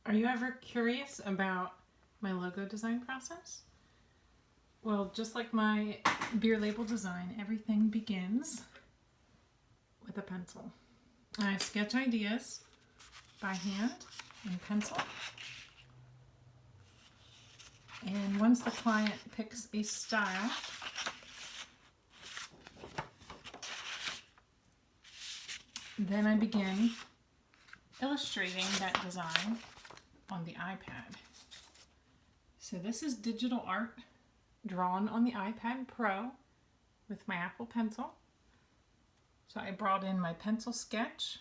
Are you ever curious about my logo design process? Well, just like my beer label design, everything begins with a pencil. I sketch ideas by hand in pencil. And once the client picks a style, then I begin illustrating that design on the iPad. So this is digital art drawn on the iPad Pro with my Apple Pencil. So I brought in my pencil sketch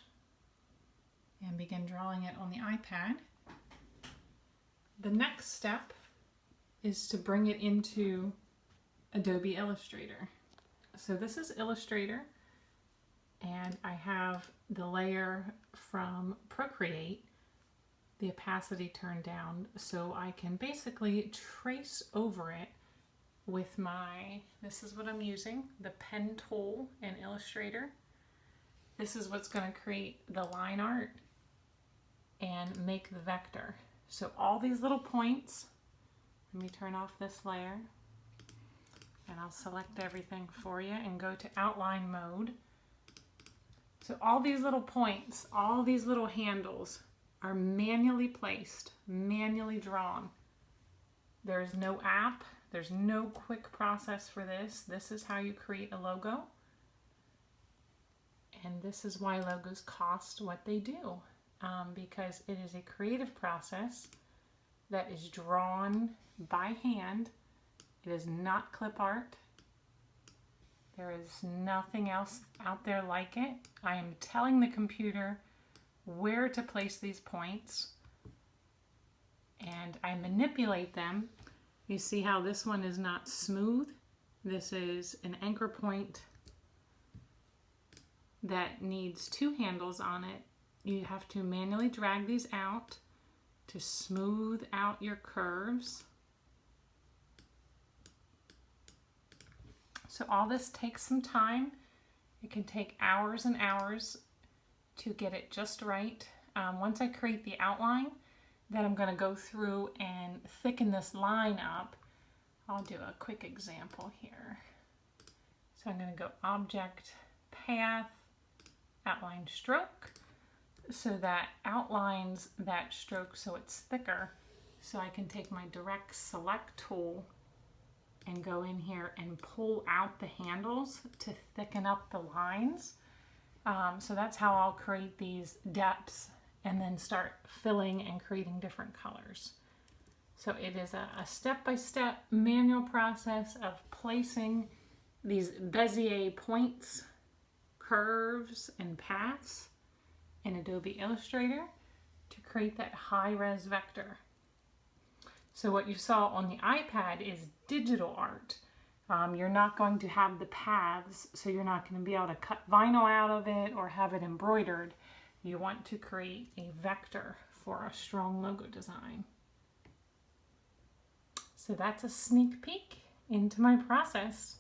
and began drawing it on the iPad. The next step is to bring it into Adobe Illustrator. So this is Illustrator, and I have the layer from Procreate, the opacity turned down, so I can basically trace over it with this is what I'm using, the pen tool in Illustrator. This is what's going to create the line art and make the vector. So all these little points, let me turn off this layer and I'll select everything for you and go to outline mode. So all these little points, all these little handles are manually placed, manually drawn. There's no app, there's no quick process for this. This is how you create a logo. And this is why logos cost what they do, because it is a creative process that is drawn by hand. It is not clip art. There is nothing else out there like it. I am telling the computer where to place these points, and I manipulate them. You see how this one is not smooth? This is an anchor point that needs two handles on it. You have to manually drag these out to smooth out your curves. So all this takes some time. It can take hours and hours to get it just right. Once I create the outline, then I'm going to go through and thicken this line up. I'll do a quick example here. So I'm going to go Object, Path, Outline Stroke. So that outlines that stroke so it's thicker. So I can take my Direct Select tool and go in here and pull out the handles to thicken up the lines. So that's how I'll create these depths and then start filling and creating different colors. So it is a step-by-step manual process of placing these Bezier points, curves, and paths in Adobe Illustrator to create that high-res vector. So what you saw on the iPad is digital art. You're not going to have the paths, so you're not going to be able to cut vinyl out of it or have it embroidered. You want to create a vector for a strong logo design. So that's a sneak peek into my process.